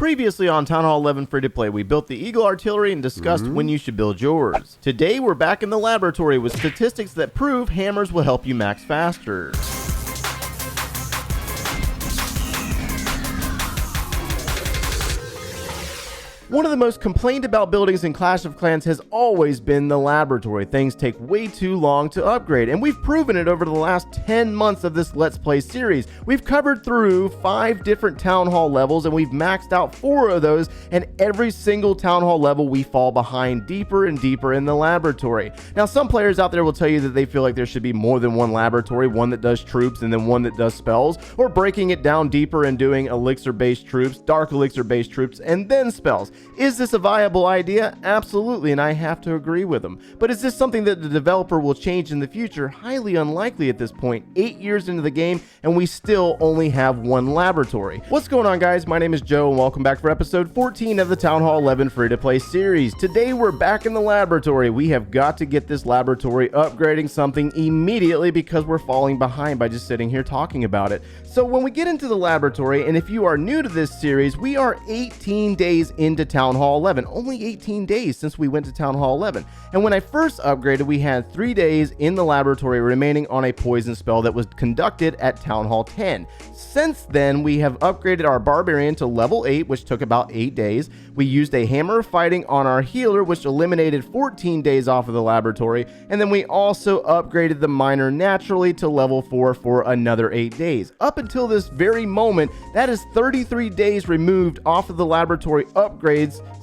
Previously on Town Hall 11 Free to Play, we built the Eagle Artillery and discussed when you should build yours. Today we're back in the laboratory with statistics that prove hammers will help you max faster. One of the most complained about buildings in Clash of Clans has always been the laboratory. Things take way too long to upgrade, and we've proven it over the last 10 months of this Let's Play series. We've covered through 5 different Town Hall levels, and we've maxed out 4 of those, and every single Town Hall level we fall behind deeper and deeper in the laboratory. Now, some players out there will tell you that they feel like there should be more than one laboratory, one that does troops and then one that does spells, or breaking it down deeper and doing elixir-based troops, dark elixir-based troops, and then spells. Is this a viable idea? Absolutely, and I have to agree with them. But is this something that the developer will change in the future? Highly unlikely at this point. 8 years into the game, and we still only have one laboratory. What's going on, guys? My name is Joe, and welcome back for episode 14 of the Town Hall 11 Free-to-Play series. Today, we're back in the laboratory. We have got to get this laboratory upgrading something immediately because we're falling behind by just sitting here talking about it. So when we get into the laboratory, and if you are new to this series, we are 18 days into Town Hall 11. Only 18 days since we went to Town Hall 11. And when I first upgraded, we had 3 days in the laboratory remaining on a poison spell that was conducted at Town Hall 10. Since then, we have upgraded our Barbarian to level 8, which took about 8 days. We used a Hammer of Fighting on our Healer, which eliminated 14 days off of the laboratory. And then we also upgraded the Miner naturally to level 4 for another 8 days. Up until this very moment, that is 33 days removed off of the laboratory upgrades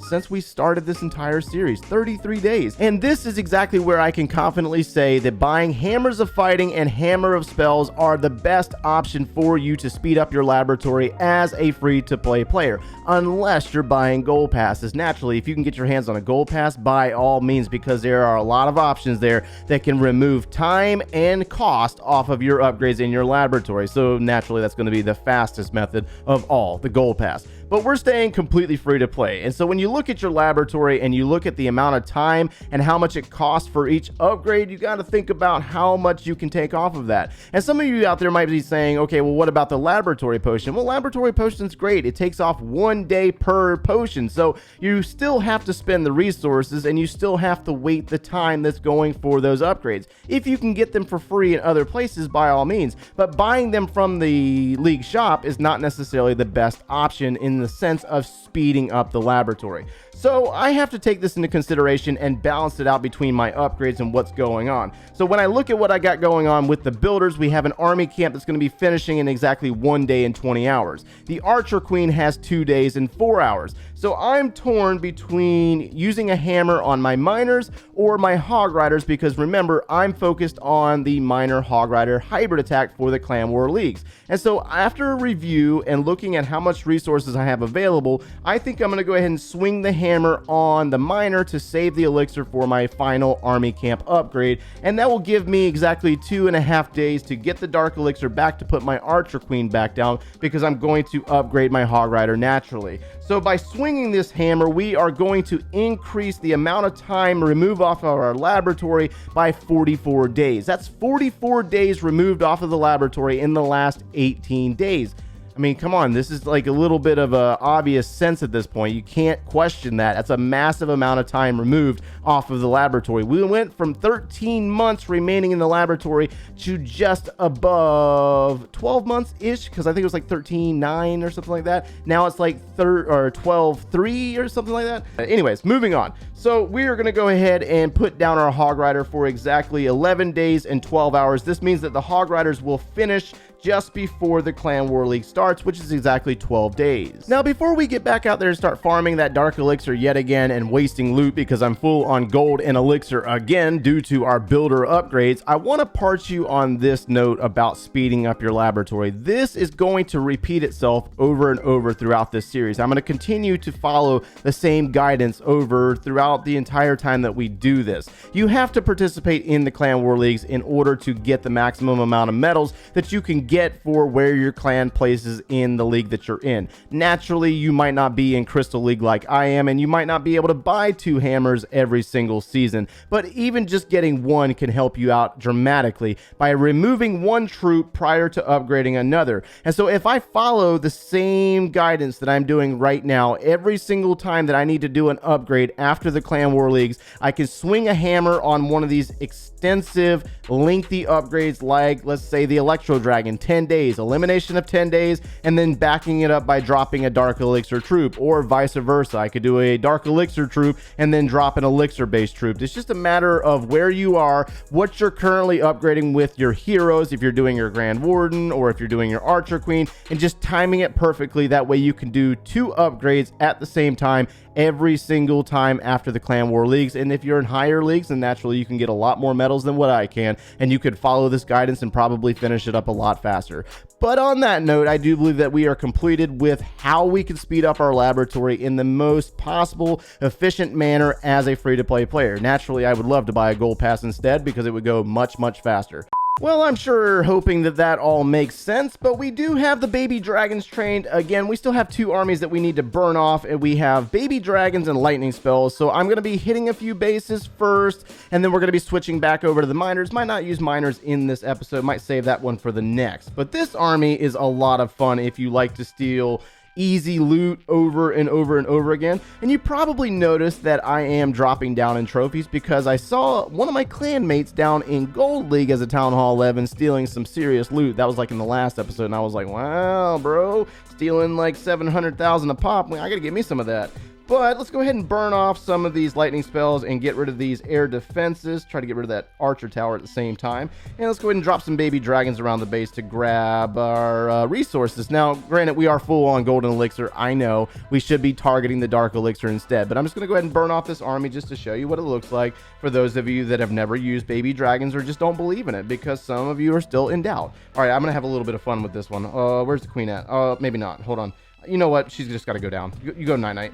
since we started this entire series. 33 days. And this is exactly where I can confidently say that buying Hammers of Fighting and Hammer of Spells are the best option for you to speed up your laboratory as a free-to-play player, unless you're buying gold passes. Naturally, if you can get your hands on a gold pass, by all means, because there are a lot of options there that can remove time and cost off of your upgrades in your laboratory. So naturally, that's going to be the fastest method of all, the gold pass. But we're staying completely free to play. And so when you look at your laboratory and you look at the amount of time and how much it costs for each upgrade, you got to think about how much you can take off of that. And some of you out there might be saying, okay, well, what about the laboratory potion? Well, laboratory potion's great. It takes off 1 day per potion. So you still have to spend the resources and you still have to wait the time that's going for those upgrades. If you can get them for free in other places, by all means. But buying them from the League shop is not necessarily the best option in the sense of speeding up the laboratory. So I have to take this into consideration and balance it out between my upgrades and what's going on. So when I look at what I got going on with the builders, we have an army camp that's going to be finishing in exactly 1 day and 20 hours. The Archer Queen has 2 days and 4 hours. So I'm torn between using a hammer on my miners or my hog riders, because remember, I'm focused on the miner hog rider hybrid attack for the Clan War Leagues. And so after a review and looking at how much resources I have available, I think I'm going to go ahead and swing the hammer on the miner to save the elixir for my final army camp upgrade. And that will give me exactly 2.5 days to get the dark elixir back to put my Archer Queen back down, because I'm going to upgrade my hog rider naturally. So by swinging this hammer, we are going to increase the amount of time removed off of our laboratory by 44 days. That's 44 days removed off of the laboratory in the last 18 days. I mean, come on, this is like a little bit of a obvious sense at this point. You can't question that. That's a massive amount of time removed off of the laboratory. We went from 13 months remaining in the laboratory to just above 12 months-ish, because I think it was like 13.9 or something like that. Now it's like 12.3 or something like that. Anyways, moving on. So we are going to go ahead and put down our hog rider for exactly 11 days and 12 hours. This means that the hog riders will finish just before the Clan War League starts, which is exactly 12 days. Now, before we get back out there and start farming that dark elixir yet again and wasting loot because I'm full on gold and elixir again due to our builder upgrades, I want to part you on this note about speeding up your laboratory. This is going to repeat itself over and over throughout this series. I'm going to continue to follow the same guidance over throughout the entire time that we do this. You have to participate in the Clan War Leagues in order to get the maximum amount of medals that you can get for where your clan places in the league that you're in. Naturally, you might not be in Crystal League like I am, and you might not be able to buy 2 hammers every single season, but even just getting one can help you out dramatically by removing one troop prior to upgrading another. And so if I follow the same guidance that I'm doing right now, every single time that I need to do an upgrade after the Clan War Leagues, I can swing a hammer on one of these extensive, lengthy upgrades like, let's say, the Electro Dragon, 10 days, elimination of 10 days, and then backing it up by dropping a Dark Elixir troop, or vice versa. I could do a Dark Elixir troop and then drop an Elixir-based troop. It's just a matter of where you are, what you're currently upgrading with your heroes, if you're doing your Grand Warden or if you're doing your Archer Queen, and just timing it perfectly. That way you can do 2 upgrades at the same time every single time after the Clan War Leagues. And if you're in higher leagues, then naturally you can get a lot more medals than what I can, and you could follow this guidance and probably finish it up a lot faster. But on that note, I do believe that we are completed with how we can speed up our laboratory in the most possible efficient manner as a free-to-play player. Naturally, I would love to buy a gold pass instead because it would go much faster. Well, I'm sure hoping that that all makes sense, but we do have the baby dragons trained. Again, we still have 2 armies that we need to burn off, and we have baby dragons and lightning spells. So I'm going to be hitting a few bases first, and then we're going to be switching back over to the miners. Might not use miners in this episode, might save that one for the next. But this army is a lot of fun if you like to steal easy loot over and over again. And you probably noticed that I am dropping down in trophies because I saw one of my clan mates down in Gold League as a Town Hall 11 stealing some serious loot. That was like in the last episode, and I was like, wow, bro, stealing like 700,000 a pop. I gotta get me some of that. But let's go ahead and burn off some of these lightning spells and get rid of these air defenses. Try to get rid of that archer tower at the same time. And let's go ahead and drop some baby dragons around the base to grab our resources. Now, granted, we are full on golden elixir. I know we should be targeting the dark elixir instead. But I'm just going to go ahead and burn off this army just to show you what it looks like for those of you that have never used baby dragons or just don't believe in it, because some of you are still in doubt. All right, I'm going to have a little bit of fun with this one. Where's the queen at? Maybe not. Hold on. You know what? She's just got to go down. You go night-night.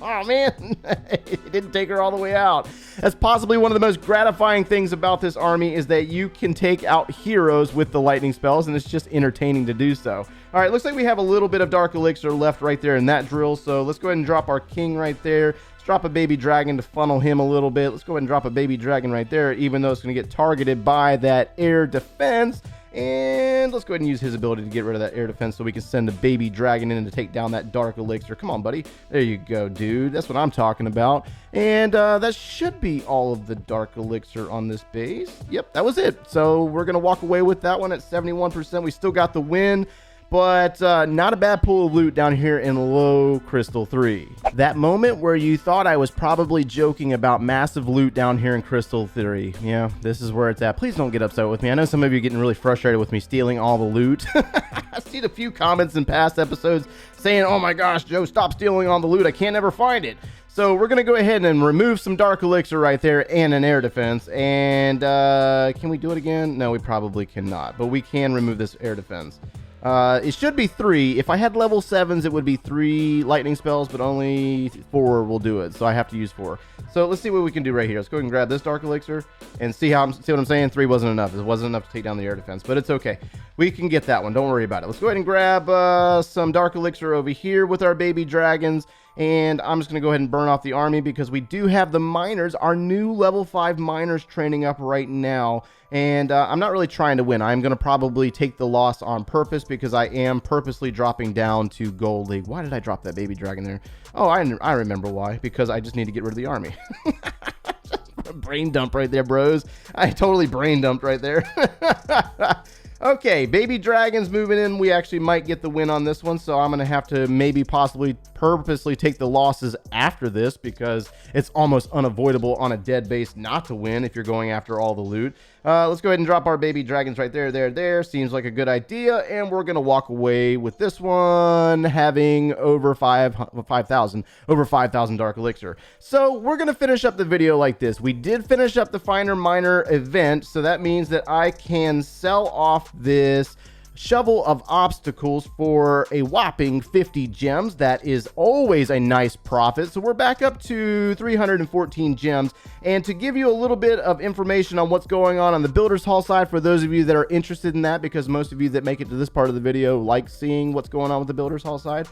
Oh man, it didn't take her all the way out. That's possibly one of the most gratifying things about this army, is that you can take out heroes with the lightning spells, and it's just entertaining to do so. All right, looks like we have a little bit of dark elixir left right there in that drill, so let's go ahead and drop our king right there. Let's drop a baby dragon to funnel him a little bit. Let's go ahead and drop a baby dragon right there, even though it's going to get targeted by that air defense. And let's go ahead and use his ability to get rid of that air defense so we can send a baby dragon in to take down that dark elixir. Come on, buddy. There you go, dude. That's what I'm talking about. And that should be all of the dark elixir on this base. Yep, that was it. So we're going to walk away with that one at 71%. We still got the win, but not a bad pool of loot down here in low crystal 3. That moment where you thought I was probably joking about massive loot down here in crystal 3. Yeah, this is where it's at. Please don't get upset with me. I know some of you are getting really frustrated with me stealing all the loot. I've seen a few comments in past episodes saying, oh my gosh, Joe, stop stealing all the loot. I can't ever find it. So we're going to go ahead and remove some dark elixir right there and an air defense. And can we do it again? No, we probably cannot, but we can remove this air defense. It should be 3. If I had level 7s, it would be 3 lightning spells, but only 4 will do it. So I have to use 4. So let's see what we can do right here. Let's go ahead and grab this dark elixir and see what I'm saying. 3 wasn't enough. It wasn't enough to take down the air defense, but it's okay. We can get that one. Don't worry about it. Let's go ahead and grab some dark elixir over here with our baby dragons. And I'm just going to go ahead and burn off the army because we do have the miners, our new level 5 miners training up right now. And I'm not really trying to win. I'm going to probably take the loss on purpose because I am purposely dropping down to Gold League. Why did I drop that baby dragon there? Oh, I remember why. Because I just need to get rid of the army. Brain dump right there, bros. I totally brain dumped right there. Okay, baby dragons moving in. We actually might get the win on this one, so I'm going to have to maybe possibly purposely take the losses after this because it's almost unavoidable on a dead base not to win if you're going after all the loot. Let's go ahead and drop our baby dragons right there. Seems like a good idea, and we're going to walk away with this one having over 5,000 dark elixir. So we're going to finish up the video like this. We did finish up the Finer Miner event, so that means that I can sell off this shovel of obstacles for a whopping 50 gems. That is always a nice profit. So we're back up to 314 gems. And to give you a little bit of information on what's going on the Builders Hall side, for those of you that are interested in that, because most of you that make it to this part of the video like seeing what's going on with the Builders Hall side,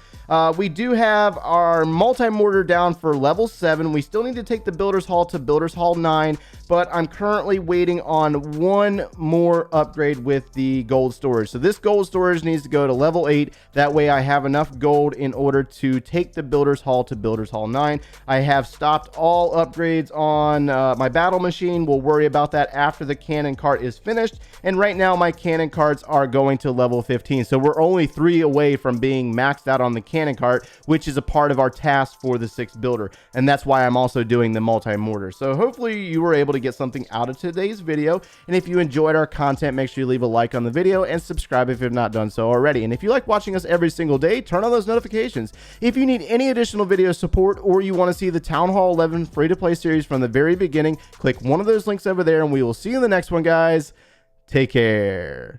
we do have our multi-mortar down for level 7. We still need to take the Builders Hall to Builders Hall 9, but I'm currently waiting on one more upgrade with the gold storage. So this gold storage needs to go to level 8. That way I have enough gold in order to take the Builders Hall to Builders Hall 9. I have stopped all upgrades on my battle machine. We'll worry about that after the cannon cart is finished. And right now my cannon carts are going to level 15. So we're only 3 away from being maxed out on the cannon cart, which is a part of our task for the 6th builder. And that's why I'm also doing the multi-mortar. So hopefully you were able to get something out of today's video. And if you enjoyed our content, make sure you leave a like on the video and subscribe if you've not done so already. And if you like watching us every single day, turn on those notifications. If you need any additional video support, or you want to see the Town Hall 11 free-to-play series from the very beginning, click one of those links over there, and we will see you in the next one, guys. Take care.